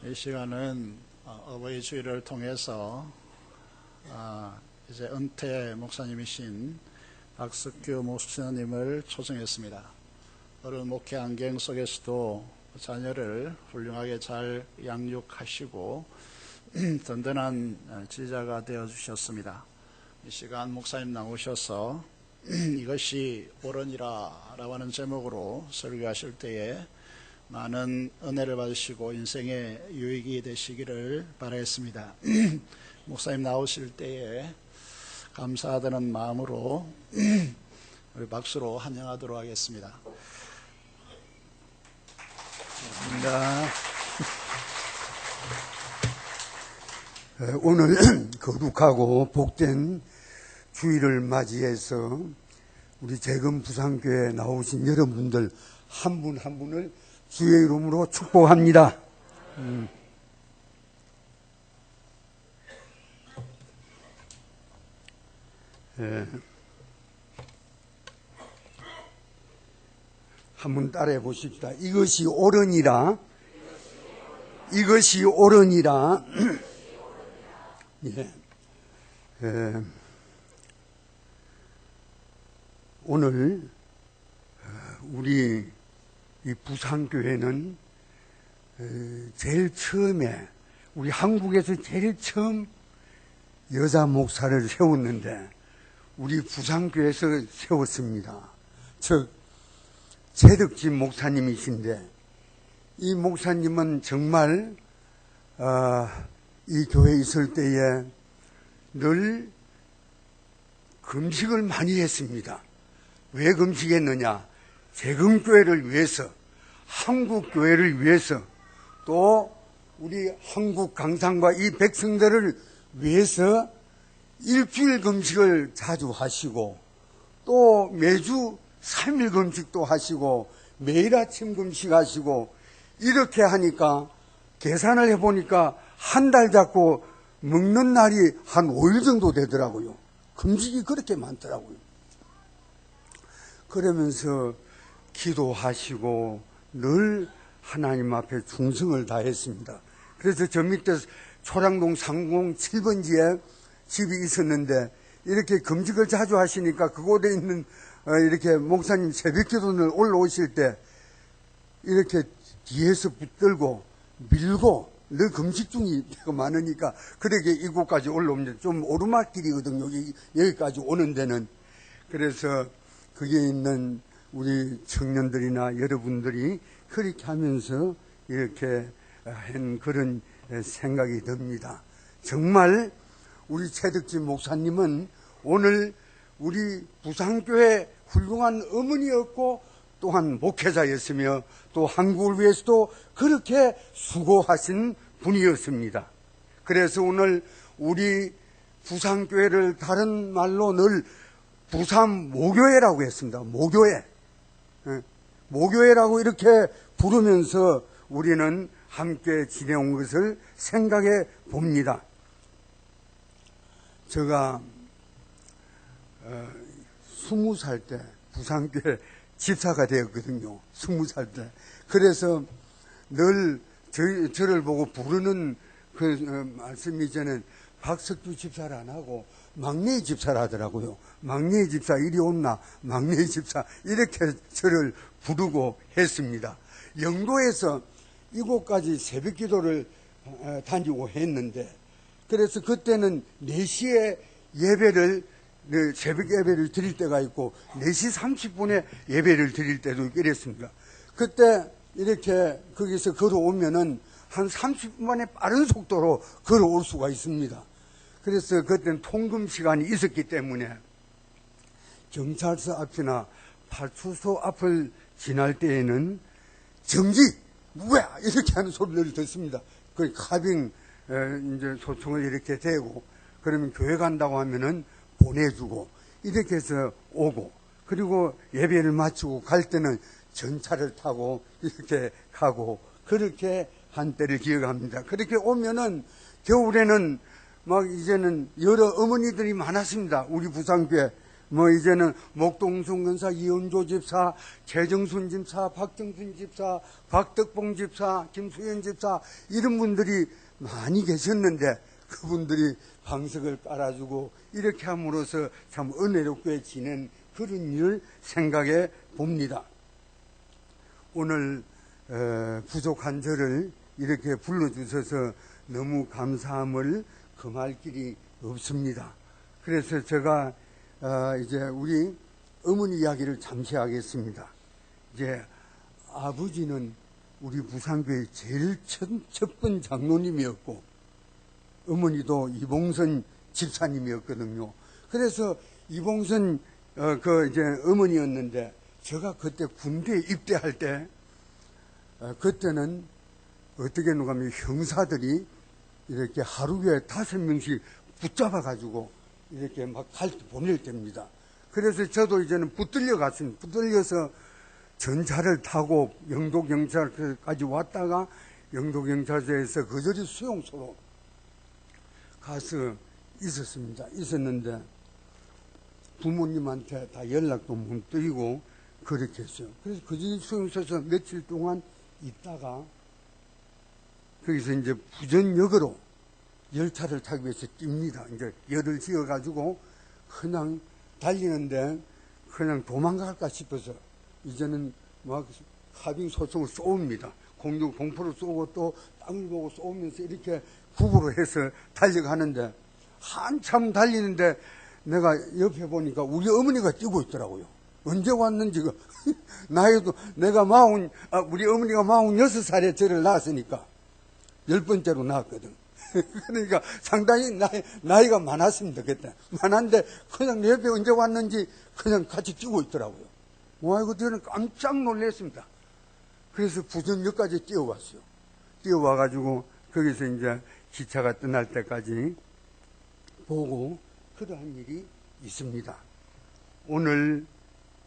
이 시간은 어버이 주일을 통해서 이제 은퇴 목사님이신 박석규 목사님을 초청했습니다. 어른 목회 안경 속에서도 자녀를 훌륭하게 잘 양육하시고 든든한 지자가 되어주셨습니다. 이 시간 목사님 나오셔서 이것이 옳으니라 라고 하는 제목으로 설교하실 때에 많은 은혜를 받으시고 인생의 유익이 되시기를 바라겠습니다. 목사님 나오실 때에 감사하다는 마음으로 우리 박수로 환영하도록 하겠습니다. 감사합니다. 오늘 거룩하고 복된 주일을 맞이해서 우리 재금 부산교회에 나오신 여러분들 한 분 한 분을 주의 이름으로 축복합니다. 한번 따라해 보십시다. 이것이 옳으니라. 이것이 옳으니라. 오늘 우리 이 부산교회는 제일 처음에 우리 한국에서 제일 처음 여자 목사를 세웠는데 우리 부산교회에서 세웠습니다. 즉 최덕진 목사님이신데 이 목사님은 정말 이 교회에 있을 때에 늘 금식을 많이 했습니다. 왜 금식했느냐? 재금교회를 위해서, 한국교회를 위해서, 또 우리 한국 강산과 이 백성들을 위해서 일주일 금식을 자주 하시고 또 매주 3일 금식도 하시고 매일 아침 금식하시고 이렇게 하니까 계산을 해보니까 한 달 잡고 먹는 날이 한 5일 정도 되더라고요. 금식이 그렇게 많더라고요. 그러면서 기도하시고 늘 하나님 앞에 충성을 다했습니다. 그래서 저 밑에 초량동 307번지에 집이 있었는데 이렇게 금식을 자주 하시니까 그곳에 있는 이렇게 목사님 새벽기도를 올라오실 때 이렇게 뒤에서 붙들고 밀고 늘 금식 중이 되게 많으니까 그렇게 이곳까지 올라오면 좀 오르막길이거든요. 여기까지 오는 데는. 그래서 거기에 있는 우리 청년들이나 여러분들이 그렇게 하면서 이렇게 한 그런 생각이 듭니다. 정말 우리 최덕진 목사님은 오늘 우리 부산교회 훌륭한 어머니였고 또한 목회자였으며 또 한국을 위해서도 그렇게 수고하신 분이었습니다. 그래서 오늘 우리 부산교회를 다른 말로 늘 부산 모교회라고 했습니다. 모교회. 모교회라고 이렇게 부르면서 우리는 함께 지내온 것을 생각해 봅니다. 제가 20살 때 부산교회 집사가 되었거든요. 20살 때. 그래서 늘 저를 보고 부르는 그 말씀이 저는 박석규 집사를 안 하고 막내 집사를 하더라고요. 막내 집사 이리 온나 막내 집사 이렇게 저를 부르고 했습니다. 영도에서 이곳까지 새벽 기도를 다니고 했는데 그래서 그때는 4시에 예배를 새벽 예배를 드릴 때가 있고 4시 30분에 예배를 드릴 때도 있고 이랬습니다. 그때 이렇게 거기서 걸어오면은 한 30분 만에 빠른 속도로 걸어올 수가 있습니다. 그래서 그때는 통금 시간이 있었기 때문에 경찰서 앞이나 파출소 앞을 지날 때에는 정지! 누구야! 이렇게 하는 소리를 듣습니다. 그 카빙 이제 소총을 이렇게 대고 그러면 교회 간다고 하면은 보내주고 이렇게 해서 오고 그리고 예배를 마치고 갈 때는 전차를 타고 이렇게 가고 그렇게 한 때를 기억합니다. 그렇게 오면은 겨울에는 막 이제는 여러 어머니들이 많았습니다. 우리 부산교회 뭐 이제는 목동순 근사, 이은조 집사, 최정순 집사, 박정순 집사, 박덕봉 집사, 김수현 집사 이런 분들이 많이 계셨는데 그분들이 방석을 깔아주고 이렇게 함으로써 참 은혜롭게 지낸 그런 일을 생각해 봅니다. 오늘 부족한 저를 이렇게 불러주셔서 너무 감사함을 금할 길이 없습니다. 그래서 제가 이제 우리 어머니 이야기를 잠시 하겠습니다. 이제 아버지는 우리 부산교회 제일 첫 번 장로님이었고 어머니도 이봉선 집사님이었거든요. 그래서 이봉선 이제 어머니였는데 제가 그때 군대에 입대할 때 그때는 어떻게 하면 형사들이 이렇게 하루에 5명씩 붙잡아 가지고 이렇게 막 보낼 때입니다. 그래서 저도 이제는 붙들려 갔습니다. 붙들려서 전차를 타고 영도경찰서까지 왔다가 영도경찰서에서 그저리 수용소로 가서 있었는데 부모님한테 다 연락도 못 드리고 그렇게 했어요. 그래서 그저리 수용소에서 며칠 동안 있다가 거기서 이제 부전역으로 열차를 타기 위해서 뜁니다. 이제 열을 지어가지고 그냥 달리는데 그냥 도망갈까 싶어서 이제는 막 하빙 소총을 쏘옵니다. 공포를 쏘고 또 땅을 보고 쏘면서 이렇게 구부를 해서 달려가는데 한참 달리는데 내가 옆에 보니까 우리 어머니가 뛰고 있더라고요. 언제 왔는지가 나이도 우리 어머니가 46살에 저를 낳았으니까 10번째로 낳았거든. 그러니까 상당히 나이가 많았습니다, 그때. 많았는데, 그냥 내 옆에 언제 왔는지 그냥 같이 뛰고 있더라고요. 아이고, 저는 깜짝 놀랐습니다. 그래서 부전역까지 뛰어왔어요. 뛰어와가지고, 거기서 이제 기차가 떠날 때까지 보고, 그러한 일이 있습니다. 오늘,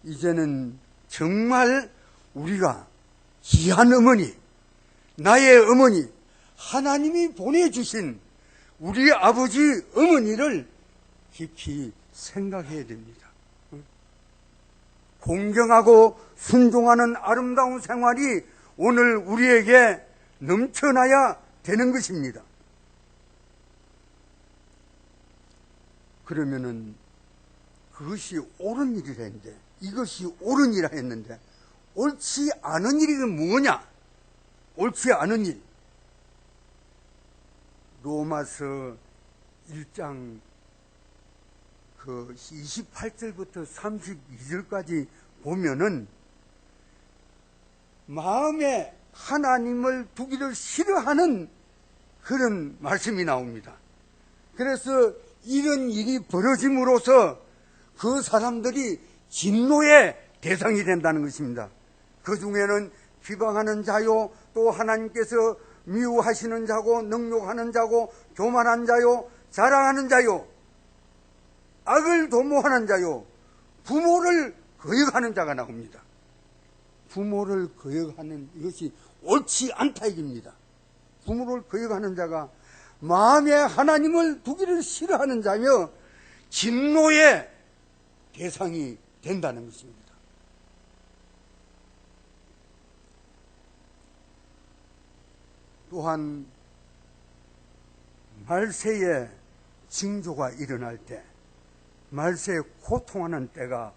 이제는 정말 우리가 귀한 어머니, 나의 어머니, 하나님이 보내주신 우리 아버지 어머니를 깊이 생각해야 됩니다. 공경하고 순종하는 아름다운 생활이 오늘 우리에게 넘쳐나야 되는 것입니다. 그러면은 그것이 옳은 일이라 했는데, 이것이 옳은 일이라 했는데 옳지 않은 일이 뭐냐? 옳지 않은 일. 로마서 1장 28절부터 32절까지 보면은 마음에 하나님을 두기를 싫어하는 그런 말씀이 나옵니다. 그래서 이런 일이 벌어짐으로써 그 사람들이 진노의 대상이 된다는 것입니다. 그 중에는 비방하는 자요, 또 하나님께서 미워하시는 자고, 능욕하는 자고, 교만한 자요, 자랑하는 자요, 악을 도모하는 자요, 부모를 거역하는 자가 나옵니다. 부모를 거역하는 이것이 옳지 않다 이깁니다. 부모를 거역하는 자가 마음에 하나님을 두기를 싫어하는 자며 진노의 대상이 된다는 것입니다. 또한 말세에 징조가 일어날 때, 말세에 고통하는 때가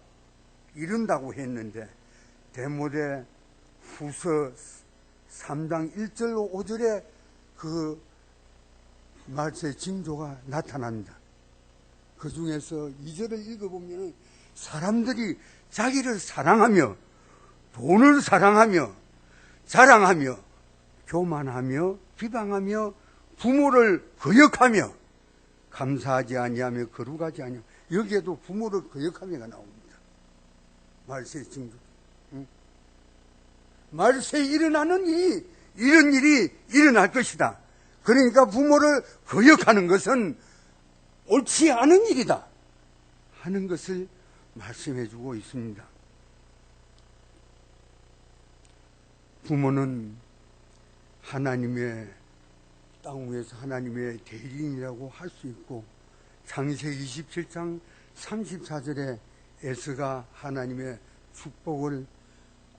이른다고 했는데 디모데 후서 3장 1절로 5절에 그 말세 징조가 나타납니다. 그 중에서 2절을 읽어보면 사람들이 자기를 사랑하며 돈을 사랑하며 자랑하며 교만하며 비방하며 부모를 거역하며 감사하지 아니하며 거룩하지 아니하며, 여기에도 부모를 거역하며가 나옵니다. 말세의 징조. 말세에 일어나는 일이 이런 일이 일어날 것이다. 그러니까 부모를 거역하는 것은 옳지 않은 일이다 하는 것을 말씀해 주고 있습니다. 부모는 하나님의 땅 위에서 하나님의 대리인이라고 할 수 있고, 창세기 27장 34절에 에스가 하나님의 축복을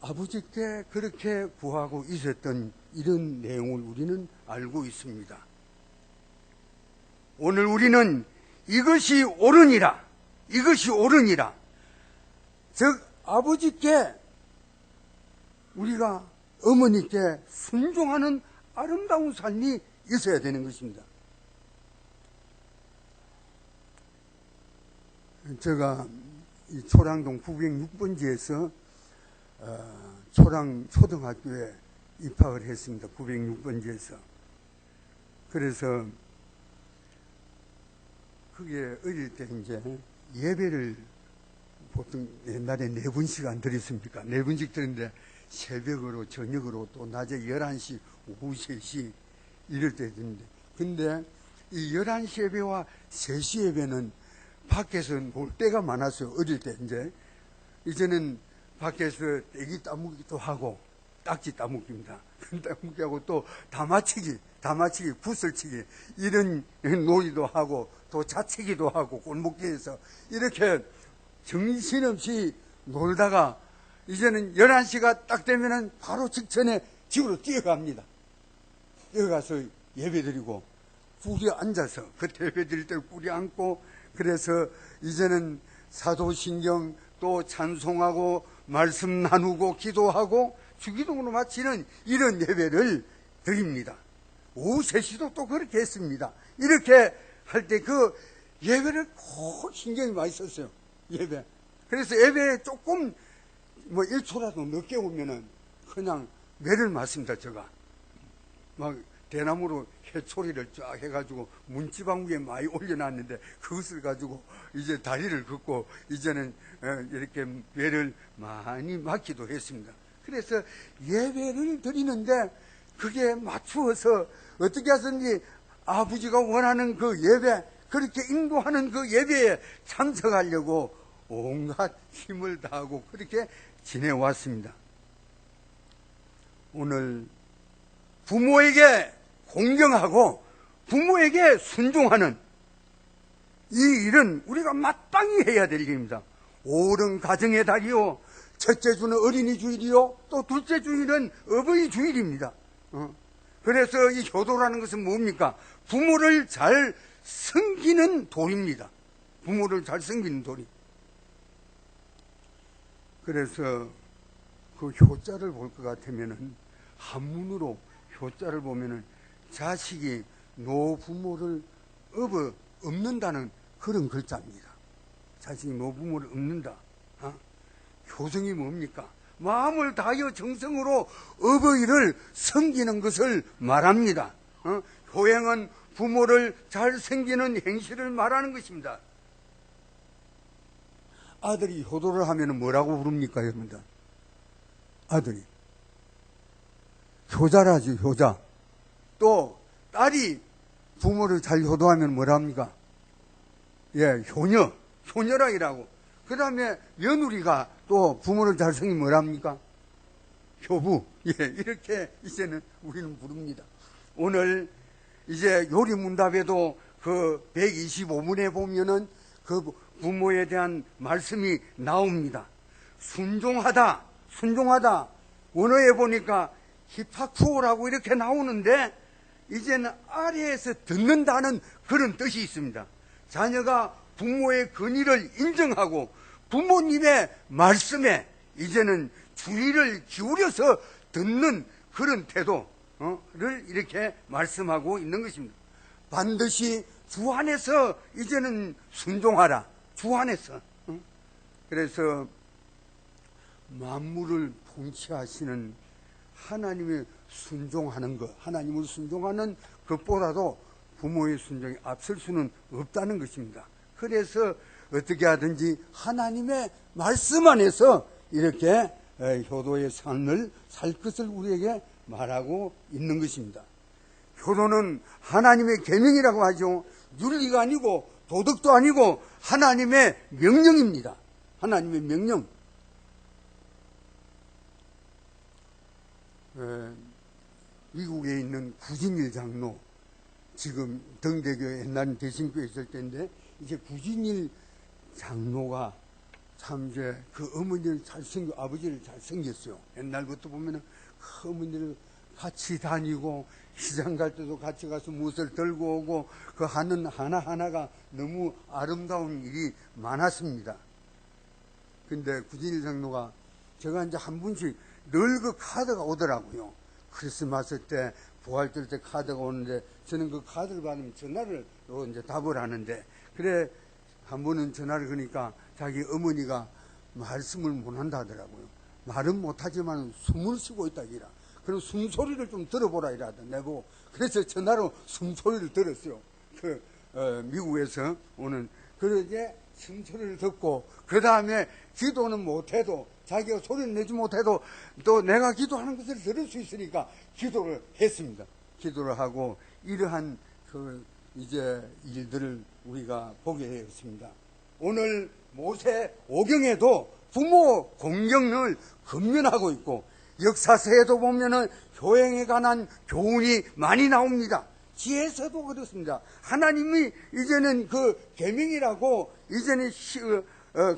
아버지께 그렇게 구하고 있었던 이런 내용을 우리는 알고 있습니다. 오늘 우리는 이것이 옳으니라, 즉 아버지께 우리가 어머니께 순종하는 아름다운 삶이 있어야 되는 것입니다. 제가 이 초량동 906번지에서 초랑초등학교에 입학을 했습니다. 906번지에서. 그래서 그게 어릴 때 이제 예배를 보통 옛날에 4분씩 드렸습니까? 4분씩 드렸는데 새벽으로, 저녁으로, 또 낮에 11시, 오후 3시 이럴 때 드는데, 근데 이 11시 예배와 3시 예배는 밖에서 볼 때가 많았어요. 어릴 때 이제는 밖에서 애기 따먹기도 하고, 딱지 따먹기입니다. 따먹기하고 또 다마치기, 구슬치기 이런 놀이도 하고 또 자치기도 하고 골목길에서 이렇게 정신없이 놀다가 이제는 11시가 딱 되면은 바로 직전에 집으로 뛰어갑니다. 뛰어가서 예배드리고 뿔이 앉아서 그때 예배드릴 때 뿔이 앉고, 그래서 이제는 사도신경 또 찬송하고 말씀 나누고 기도하고 주기도문으로 마치는 이런 예배를 드립니다. 오후 3시도 또 그렇게 했습니다. 이렇게 할 때 그 예배를 꼭 신경이 많이 썼어요. 예배. 그래서 예배에 조금 1초라도 늦게 오면은 그냥 매를 맞습니다. 제가 막 대나무로 해초리를 쫙 해가지고 문지방 위에 많이 올려놨는데 그것을 가지고 이제 다리를 긋고 이제는 이렇게 매를 많이 맞기도 했습니다. 그래서 예배를 드리는데 그게 맞추어서 어떻게 하든지 아버지가 원하는 그 예배, 그렇게 인도하는 그 예배에 참석하려고 온갖 힘을 다하고 그렇게 지내왔습니다. 오늘 부모에게 공경하고 부모에게 순종하는 이 일은 우리가 마땅히 해야 될 일입니다. 옳은 가정의 달이요, 첫째 주는 어린이 주일이요, 또 둘째 주일은 어버이 주일입니다. 그래서 이 효도라는 것은 뭡니까? 부모를 잘 섬기는 도리입니다. 부모를 잘 섬기는 도리. 그래서 그 효자를 볼 것 같으면은 한문으로 효자를 보면은 자식이 노부모를 업는다는 그런 글자입니다. 자식이 노부모를 업는다. 효성이 뭡니까? 마음을 다하여 정성으로 어버이를 섬기는 것을 말합니다. 효행은 부모를 잘 섬기는 행실을 말하는 것입니다. 아들이 효도를 하면 뭐라고 부릅니까, 여러분들? 아들이 효자라지, 효자. 또 딸이 부모를 잘 효도하면 뭐라 합니까? 예, 효녀라 이라고. 그 다음에 며느리가 또 부모를 잘 섬기면 뭐라 합니까? 효부. 예, 이렇게 이제는 우리는 부릅니다. 오늘 이제 요리문답에도 그 125문에 보면은 그 부모에 대한 말씀이 나옵니다. 순종하다. 원어에 보니까 히파쿠오라고 이렇게 나오는데 이제는 아래에서 듣는다는 그런 뜻이 있습니다. 자녀가 부모의 권위를 인정하고 부모님의 말씀에 이제는 주의를 기울여서 듣는 그런 태도를 이렇게 말씀하고 있는 것입니다. 반드시 주 안에서 이제는 순종하라. 주 안에서. 그래서 만물을 통치하시는 하나님의 순종하는 것, 하나님을 순종하는 것보다도 부모의 순종이 앞설 수는 없다는 것입니다. 그래서 어떻게 하든지 하나님의 말씀 안에서 이렇게 효도의 삶을 살 것을 우리에게 말하고 있는 것입니다. 효도는 하나님의 계명이라고 하죠. 윤리가 아니고 도덕도 아니고 하나님의 명령입니다. 하나님의 명령. 미국에 있는 구진일 장로, 지금 등대교회 옛날은 대신교회 있을 때인데 이제 구진일 장로가 참 이제 그 어머니를 아버지를 잘생겼어요. 옛날부터 보면은 그 어머니를 같이 다니고 시장 갈 때도 같이 가서 무엇을 들고 오고 그 하는 하나하나가 너무 아름다운 일이 많았습니다. 근데 구진일 장로가 제가 이제 한 분씩 늘 그 카드가 오더라고요. 크리스마스 때, 부활절 때 카드가 오는데 저는 그 카드를 받으면 전화를 이제 답을 하는데 그래 한 번은 전화를 거니까 자기 어머니가 말씀을 못 한다 하더라고요. 말은 못하지만 숨을 쉬고 있다 이라. 그럼 숨소리를 좀 들어보라 이라다 내보고 그래서 전화로 숨소리를 들었어요. 미국에서 오는 그러게 숨소리를 듣고 그 다음에 기도는 못해도 자기가 소리를 내지 못해도 또 내가 기도하는 것을 들을 수 있으니까 기도를 했습니다. 기도를 하고 이러한 이제 일들을 우리가 보게 되었습니다. 오늘 모세 오경에도 부모 공경을 금면하고 있고 역사서에도 보면은 효행에 관한 교훈이 많이 나옵니다. 지혜서도 그렇습니다. 하나님이 이제는 그 계명이라고 이제는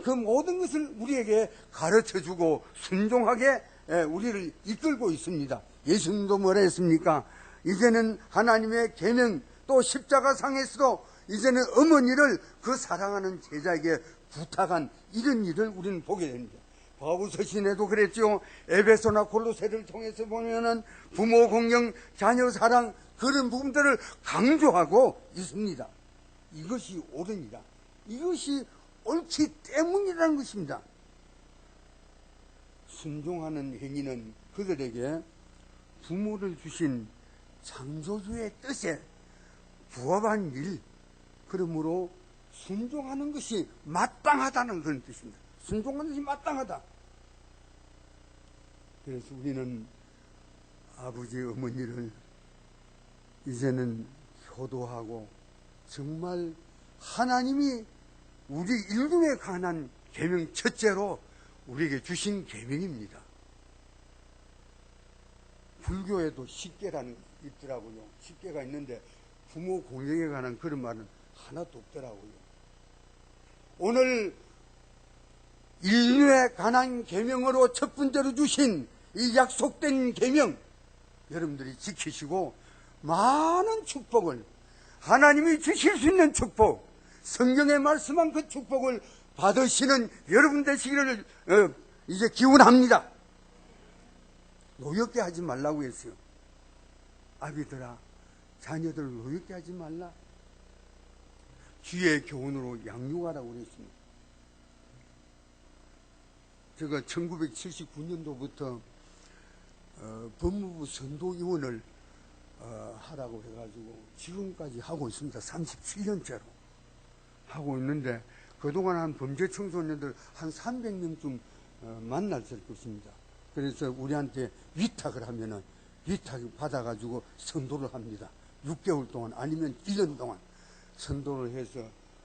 그 모든 것을 우리에게 가르쳐주고 순종하게 우리를 이끌고 있습니다. 예수님도 뭐라 했습니까? 이제는 하나님의 계명 또 십자가상에서도 이제는 어머니를 그 사랑하는 제자에게 부탁한 이런 일을 우리는 보게 됩니다. 바울서 시내도 그랬죠. 에베소나 골로새를 통해서 보면은 부모 공경, 자녀 사랑 그런 부분들을 강조하고 있습니다. 이것이 옳으니라. 이것이 옳기 때문이라는 것입니다. 순종하는 행위는 그들에게 부모를 주신 창조주의 뜻에 부합한 일, 그러므로 순종하는 것이 마땅하다는 그런 뜻입니다. 순종하는 것이 마땅하다. 그래서 우리는 아버지, 어머니를 이제는 효도하고 정말 하나님이 우리 인류에 관한 계명 첫째로 우리에게 주신 계명입니다. 불교에도 십계라는 게 있더라고요. 십계가 있는데 부모 공경에 관한 그런 말은 하나도 없더라고요. 오늘 인류에 관한 계명으로 첫 번째로 주신 이 약속된 계명 여러분들이 지키시고 많은 축복을 하나님이 주실 수 있는 축복, 성경에 말씀한 그 축복을 받으시는 여러분 되시기를 이제 기원합니다. 노엽게 하지 말라고 했어요. 아비들아, 자녀들 노엽게 하지 말라. 주의 교훈으로 양육하라고 그랬습니다. 제가 1979년도부터 법무부 선도위원을 하라고 해가지고 지금까지 하고 있습니다. 37년째로 하고 있는데 그동안 한 범죄 청소년들 한 300명쯤 만났을 것입니다. 그래서 우리한테 위탁을 하면은 위탁 받아가지고 선도를 합니다. 6개월 동안 아니면 1년 동안 선도를 해서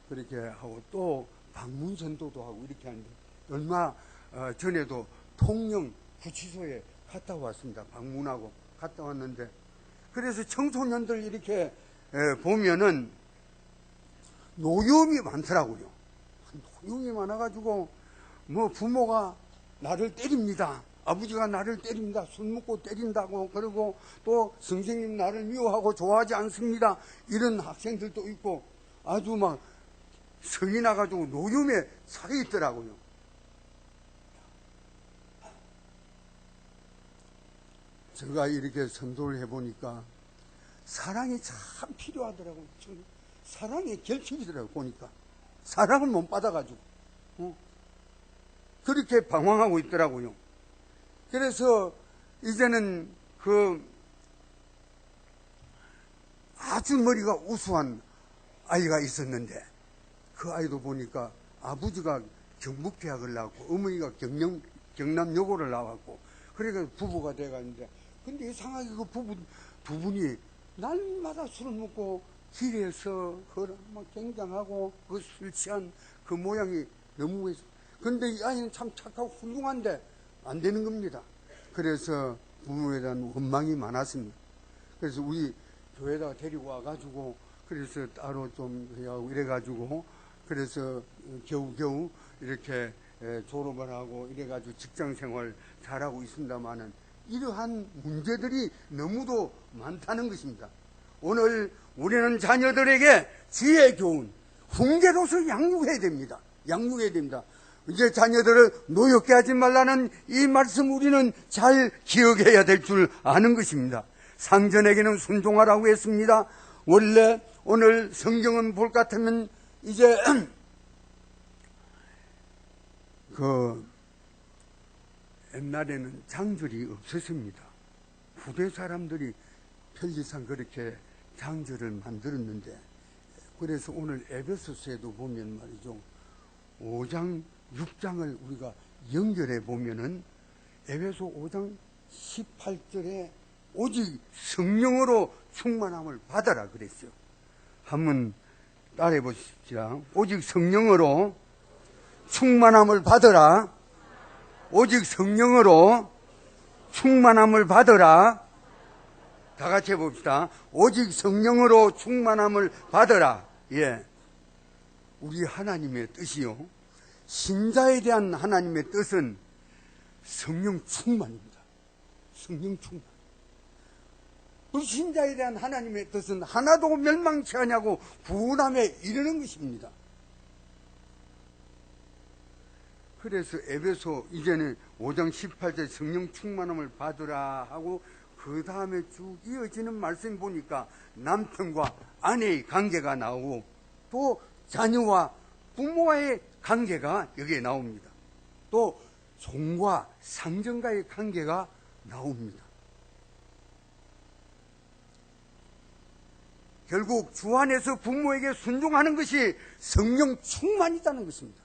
그렇게 하고 또 방문 선도도 하고 이렇게 하는데 얼마 전에도 통영 구치소에 갔다 왔습니다. 방문하고 갔다 왔는데 그래서 청소년들 이렇게 보면은 노염이 많더라고요. 노염이 많아가지고 뭐 부모가 나를 때립니다. 아버지가 나를 때립니다. 술 먹고 때린다고 그러고 또 선생님 나를 미워하고 좋아하지 않습니다. 이런 학생들도 있고 아주 막 성이 나가지고 노염에 차 있더라고요. 제가 이렇게 선도를 해보니까 사랑이 참 필요하더라고요. 사랑의 결핍이더라고요. 보니까 사랑을 못 받아가지고 그렇게 방황하고 있더라고요. 그래서 이제는 아주 머리가 우수한 아이가 있었는데 그 아이도 보니까 아버지가 경북대학을 나왔고 어머니가 경남여고를 나왔고 그러니까 부부가 돼가는데 근데 이상하게 그 두 분이 날마다 술을 먹고 길에서 막 굉장하고 그 술 취한 그 모양이 너무 근데 이 아이는 참 착하고 훌륭한데 안 되는 겁니다. 그래서 부모에 대한 원망이 많았습니다. 그래서 우리 교회에다가 데리고 와가지고 그래서 따로 좀 하고 이래가지고 그래서 겨우겨우 이렇게 졸업을 하고 이래가지고 직장생활 잘하고 있습니다만은 이러한 문제들이 너무도 많다는 것입니다. 오늘 우리는 자녀들에게 지혜 교훈, 훈계로서 양육해야 됩니다. 양육해야 됩니다. 이제 자녀들을 노엽게 하지 말라는 이 말씀 우리는 잘 기억해야 될 줄 아는 것입니다. 상전에게는 순종하라고 했습니다. 원래 오늘 성경은 볼 것 같으면 이제 옛날에는 장절이 없었습니다. 후대 사람들이 편리상 그렇게 장절을 만들었는데, 그래서 오늘 에베소서에도 보면 말이죠, 5장 6장을 우리가 연결해 보면은 에베소 5장 18절에 오직 성령으로 충만함을 받아라 그랬어요. 한번 따라해 보십시다. 오직 성령으로 충만함을 받아라. 오직 성령으로 충만함을 받아라. 다 같이 해봅시다. 오직 성령으로 충만함을 받아라. 예. 우리 하나님의 뜻이요, 신자에 대한 하나님의 뜻은 성령 충만입니다. 성령 충만. 불신자에 대한 하나님의 뜻은 하나도 멸망치 않냐고 구원함에 이르는 것입니다. 그래서 에베소 이제는 5장 18절 성령 충만함을 받으라 하고 그 다음에 쭉 이어지는 말씀 보니까 남편과 아내의 관계가 나오고 또 자녀와 부모와의 관계가 여기에 나옵니다. 또 종과 상전과의 관계가 나옵니다. 결국 주 안에서 부모에게 순종하는 것이 성령 충만이라는 것입니다.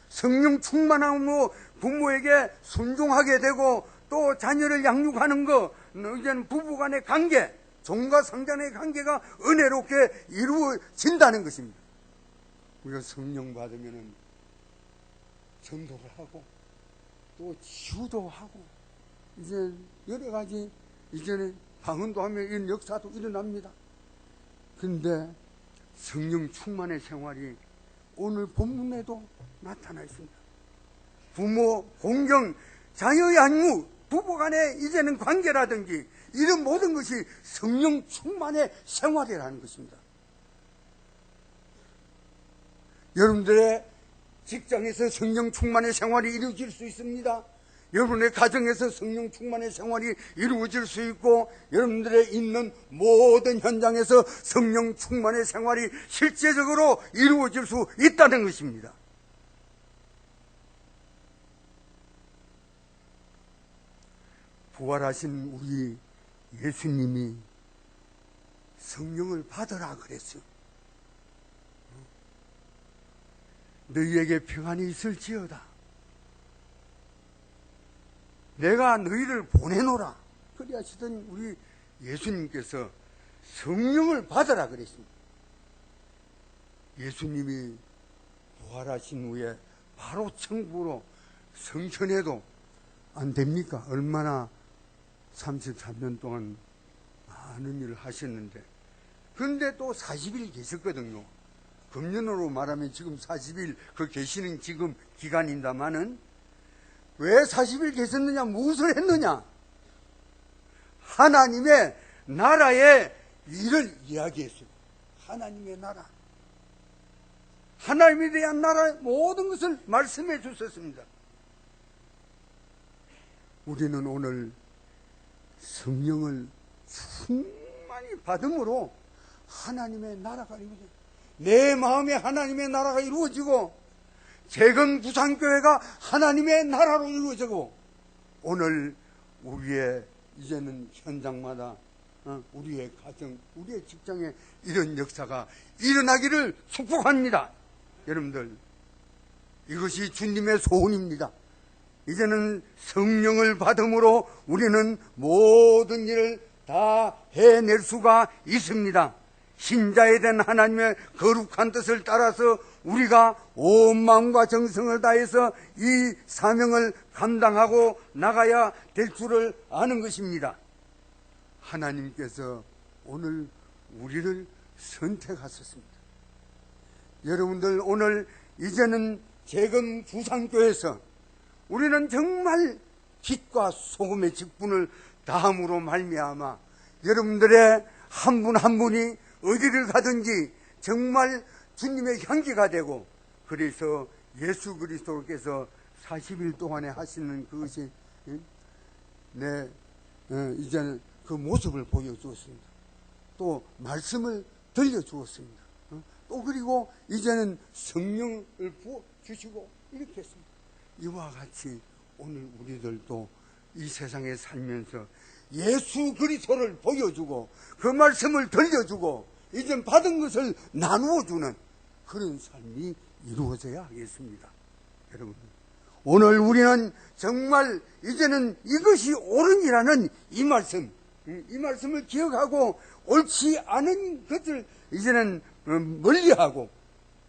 성령 충만함으로 부모에게 순종하게 되고 또 자녀를 양육하는 것, 이제는 부부간의 관계, 종과 상전의 관계가 은혜롭게 이루어진다는 것입니다. 우리가 성령 받으면은 전도를 하고 또 치유도 하고 이제 여러 가지 이제는 방언도 하며 이런 역사도 일어납니다. 그런데 성령 충만의 생활이 오늘 본문에도 나타나 있습니다. 부모, 공경, 자녀 양육, 부부간의 이제는 관계라든지 이런 모든 것이 성령 충만의 생활이라는 것입니다. 여러분들의 직장에서 성령 충만의 생활이 이루어질 수 있습니다. 여러분의 가정에서 성령 충만의 생활이 이루어질 수 있고, 여러분들의 있는 모든 현장에서 성령 충만의 생활이 실제적으로 이루어질 수 있다는 것입니다. 부활하신 우리 예수님이 성령을 받으라 그랬어요. 너희에게 평안이 있을지어다. 내가 너희를 보내노라. 그리 하시던 우리 예수님께서 성령을 받으라 그랬습니다. 예수님이 부활하신 후에 바로 천국으로 성천해도 안 됩니까? 얼마나 33년 동안 많은 일을 하셨는데, 그런데 또 40일 계셨거든요. 금년으로 말하면 지금 40일 그 계시는 지금 기간입니다마는 왜 40일 계셨느냐, 무엇을 했느냐? 하나님의 나라의 일을 이야기했어요. 하나님의 나라, 하나님에 대한 나라의 모든 것을 말씀해 주셨습니다. 우리는 오늘 성령을 충만히 받음으로 하나님의 나라가 이루어져요. 내 마음에 하나님의 나라가 이루어지고, 재건 부산교회가 하나님의 나라로 이루어지고, 오늘 우리의 이제는 현장마다 우리의 가정, 우리의 직장에 이런 역사가 일어나기를 축복합니다. 여러분들, 이것이 주님의 소원입니다. 이제는 성령을 받음으로 우리는 모든 일을 다 해낼 수가 있습니다. 신자에 대한 하나님의 거룩한 뜻을 따라서 우리가 온 마음과 정성을 다해서 이 사명을 감당하고 나가야 될 줄을 아는 것입니다. 하나님께서 오늘 우리를 선택하셨습니다. 여러분들, 오늘 이제는 재금 부산교에서 우리는 정말 빛과 소금의 직분을 다함으로 말미암아 여러분들의 한 분 한 분이 어디를 가든지 정말 주님의 향기가 되고, 그래서 예수 그리스도께서 40일 동안에 하시는 그것이 이제는 그 모습을 보여주었습니다. 또 말씀을 들려주었습니다. 또 그리고 이제는 성령을 부어주시고 이렇게 했습니다. 이와 같이 오늘 우리들도 이 세상에 살면서 예수 그리스도를 보여주고 그 말씀을 들려주고 이제 받은 것을 나누어주는 그런 삶이 이루어져야 하겠습니다. 여러분, 오늘 우리는 정말 이제는 이것이 옳으니라는 이 말씀을 기억하고 옳지 않은 것을 이제는 멀리하고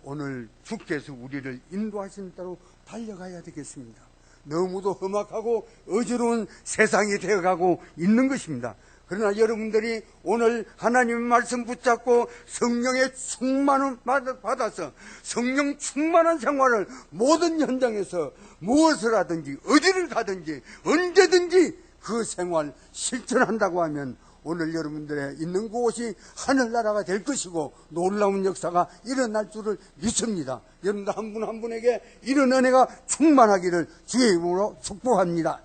오늘 주께서 우리를 인도하신 대로 달려가야 되겠습니다. 너무도 험악하고 어지러운 세상이 되어가고 있는 것입니다. 그러나 여러분들이 오늘 하나님의 말씀 붙잡고 성령의 충만을 받아서 성령 충만한 생활을 모든 현장에서 무엇을 하든지 어디를 가든지 언제든지 그 생활 실천한다고 하면 오늘 여러분들의 있는 곳이 하늘나라가 될 것이고 놀라운 역사가 일어날 줄을 믿습니다. 여러분들 한 분 한 분에게 이런 은혜가 충만하기를 주의 이름으로 축복합니다.